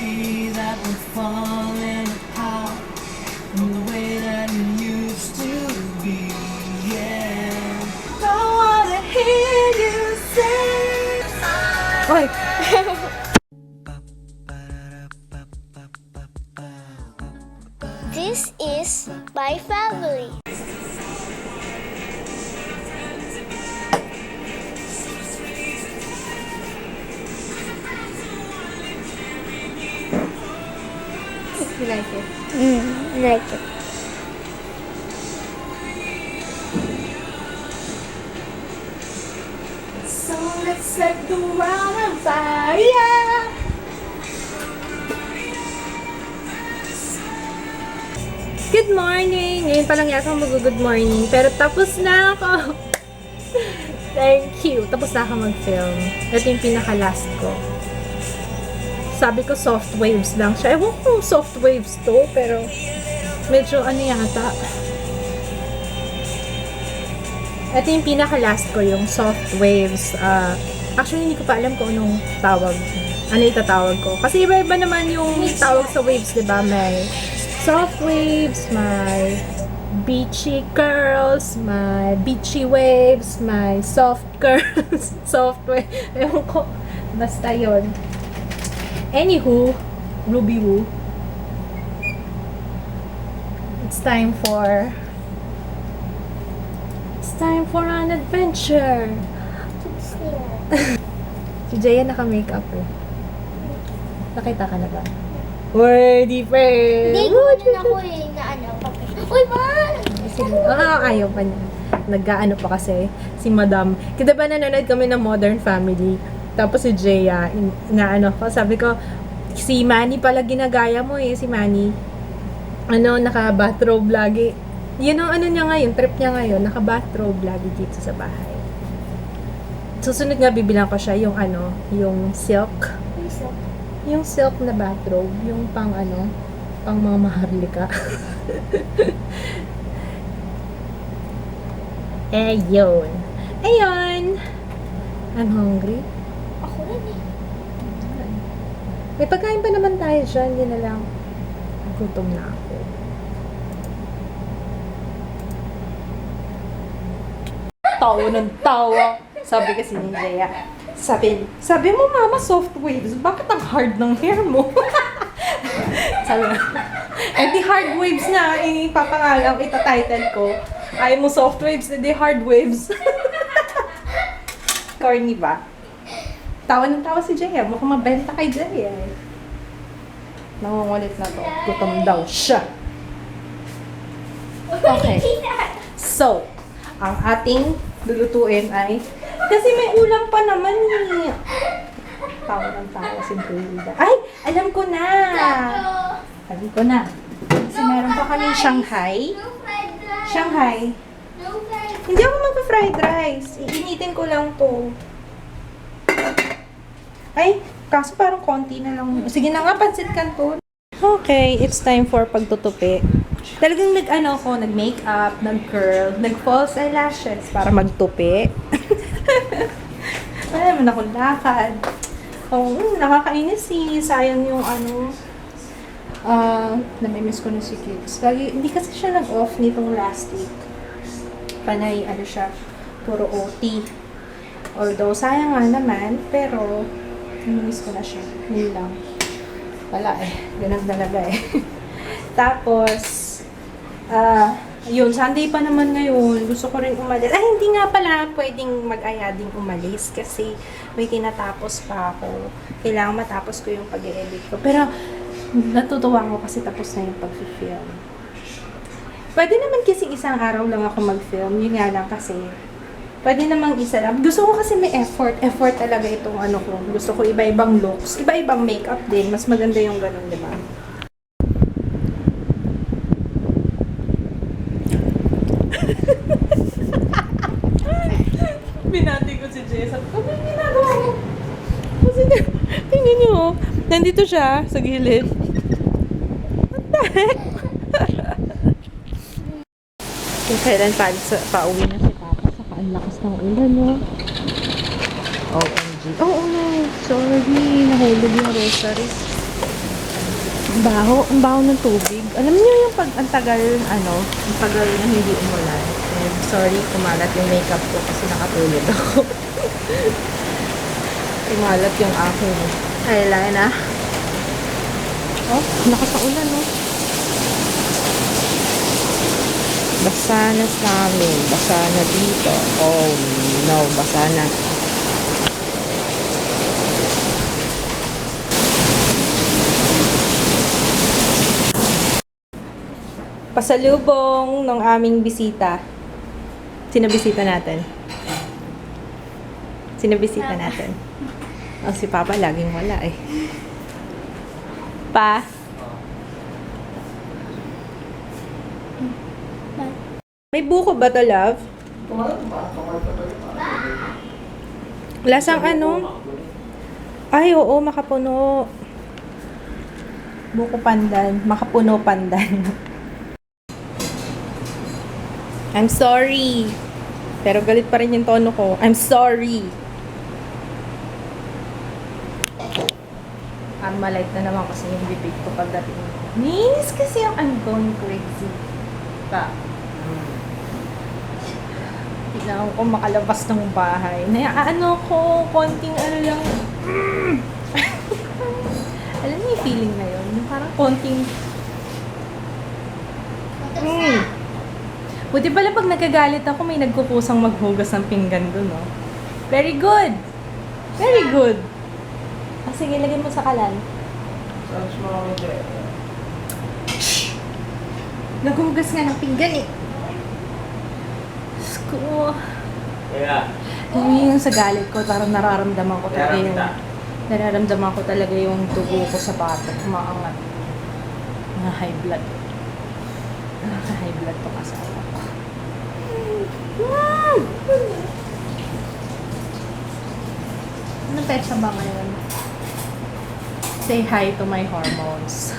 see that we're falling apart in the way that we used to be. Yeah. Don't wanna hear you say. Oy! This is my family. You like it? Like it. So let's set the world on fire! Good morning! Ngayon pa lang yata mag-good morning. Pero tapos na ako. Thank you. Tapos na ako mag-film. Ito yung pinaka-last ko. Sabi ko soft waves lang siya. Ewan ko kung soft waves to. Pero medyo ano yata. Ito yung pinaka-last ko. Yung soft waves. Actually, hindi ko pa alam kung anong tawag. Ano itatawag ko. Kasi iba-iba naman yung tawag sa waves, di ba? May soft waves, may beachy curls, may beachy waves, may soft curls, soft wave. Ewan ko. Basta yun. Anywho, Ruby Woo. It's time for an adventure. Si Jaya naka-makeup eh. Nakita ka na ba? Uy, di pa eh. Hindi ko din ako na ano. Uy, ma! Ayaw pa niya. Nag-ano pa kasi si Madam. Kita ba nanonood kami ng Modern Family? Tapos si Jaya, inaano ko, sabi ko, si Manny pala ginagaya mo eh, si Manny. Naka-bathrobe lagi. Yun ang ano niya ngayon, trip niya ngayon, naka-bathrobe lagi dito sa bahay. Susunod nga bibilang ko siya yung yung silk. Yung silk na bathrobe, yung pang pang mga maharlika. Ayun. I'm hungry. Ako rin eh. May pagkain pa naman tayo dyan, hindi na lang. Gutom na ako. Tawa ng tawa. Sabi kasi ni Jaya. Sabi mo mama, soft waves. Bakit ang hard ng hair mo? Sabi mo, di hard waves na. Ipapangalang, itatitle ko. Ayaw mo soft waves, di hard waves. Corny ba? Tawa ng tawa si Jaya. Mukhang mabenta kay Jaya. Nangungulit na to. Gutom daw siya. Okay. So, ang ating lulutuin ay kasi may ulam pa naman eh. Tawa ng tawa si Brenda. Ay! Alam ko na! Alam ko na. Kasi meron pa kaming Shanghai. No fried rice. Shanghai. No fried rice. Hindi ako magpa-fried rice. Iinitin ko lang to. Ay, kaso parang konti na lang. Sige na nga, pansit canton. Okay, it's time for pagtutupi. Talagang nag-makeup, nag-curl, nag-false eyelashes para magtupi. Wala naman akong lakad. Nakakainis eh. Sayang yung namimiss ko na si Kids. Lagi, hindi kasi siya nag-off nitong last week. Panay, siya, puro OT. Although, sayang nga naman, pero namimiss ko na siya. Yun lang. Wala eh. Ganun talaga eh. Tapos, yun, Sunday pa naman ngayon. Gusto ko rin umalis. Ay, hindi nga pala pwedeng mag-aya din umalis kasi may tinatapos pa ako. Kailangan matapos ko yung pag-edit ko. Pero, natutuwa ko kasi tapos na yung pag-film. Pwede naman kasi isang araw lang ako mag-film. Yun nga lang kasi, pwede namang isa lang. Gusto ko kasi may effort. Effort talaga itong ko. Gusto ko iba-ibang looks. Iba-ibang makeup din. Mas maganda yung ganun, di ba? Binati ko si Jess. Sabi ko, ano yung ginagawa mo? Kasi, tingnan nyo. Nandito siya sa gilid. What the heck? Kung kailan pauwi na si Papa. Saka ang lakas ng ulan, no? OMG. Oo, no. Sorry. Nahulog yung rosary. Ang baho ng tubig. Alam niyo yung pag ang tagal na hindi umulan. And sorry, kumalat yung makeup ko kasi nakatulog ako. Kumalat yung aking eyeliner. Oh, nakakaulan, no? Basa na sa amin. Basa na dito. Oh, no. Basa na. Pasalubong ng aming bisita. Sino bisita natin? Sino bisita natin? Oh, si Papa laging wala eh. Pa? May buko ba to, love? Lasang ano? Ay, oo, makapuno. Buko pandan. Makapuno pandan. I'm sorry. Pero galit pa rin yung tono ko. I'm sorry. Armalite na naman kasi yung bibig ko pagdating. Nis kasi I'm going crazy. Pa. Tignan ko makalabas ng bahay. Ano ko, konting ano lang. Alam niyo yung feeling na yun? Yung parang konting... Buti pala pag nagkagalit ako, may nagkukusang maghugas ng pinggan doon, no? Very good! Very good! Ah, sige, lagyan mo sa kalan. Naghugas nga ng pinggan eh. Sko. Yung sa galit ko, parang nararamdaman ko talaga yung dugo ko sa batok. Umaangat. High blood. High blood to kasama ko. Anong petsa ba ngayon? Say hi to my hormones.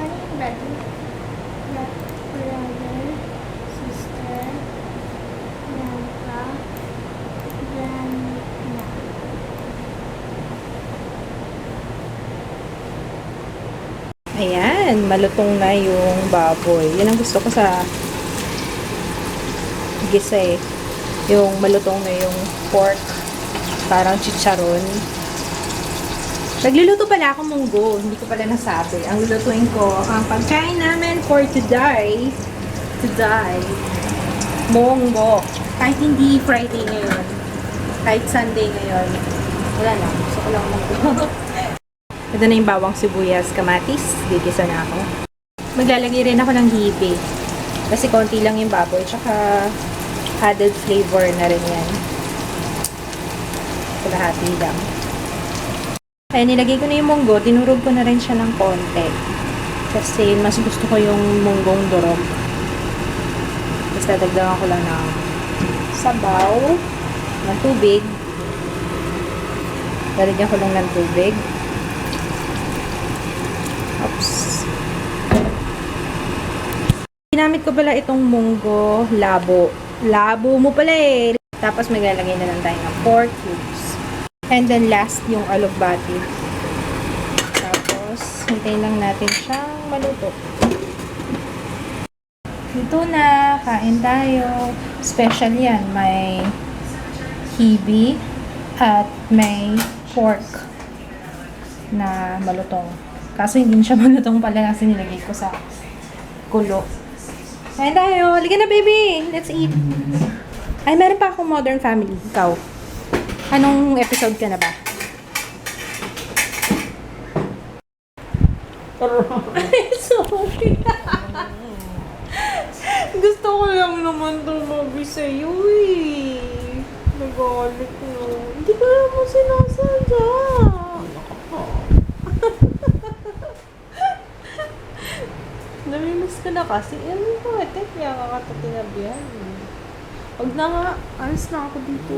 Ano yung brother? Brother, sister, grandpa, grandma. Ayan, malutong na yung baboy. Yan ang gusto ko sa gisa eh. Yung malutong na yung pork. Parang chicharon. Nagluluto pala ako munggo. Hindi ko pala nasabi. Ang lulutuin ko, ang pagkain namin for today, munggo. Kahit hindi Friday ngayon, kahit Sunday ngayon, wala lang. Gusto ko lang munggo. Ito na yung bawang sibuyas, kamatis. Gigisa na ako. Maglalagay rin ako ng hibe. Kasi konti lang yung baboy. Tsaka added flavor na rin yan. Kalahati lang. Kaya nilagay ko na yung munggo. Dinurog ko na rin siya ng konti. Kasi mas gusto ko yung munggong durog. Tapos dadagdagan ko lang ng sabaw, ng tubig. Lalagyan ko lang ng tubig. Oops. Ginamit ko pala itong munggo labo. Labo mo pala eh. Tapos maglalagay na lang tayo ng pork cubes. And then last yung alugbati. Tapos hintayin lang natin siyang maluto. Luto na. Kain tayo. Special yan. May hibi at may pork na malutong. Kaso hindi siya malutong pala kasi nilagay ko sa kulo. Kain tayo. Liga na, baby. Let's eat. Ay, meron pa akong Modern Family. Ikaw. Anong episode ka na ba? Sorry. Gusto ko lang naman tumabi sa'yo eh. Nagalit mo. Hindi ko naman sinasadya. Namimiss ko na kasi. Ano ko, kaya kakatatinab yan. Huwag na nga. Alis na ako dito.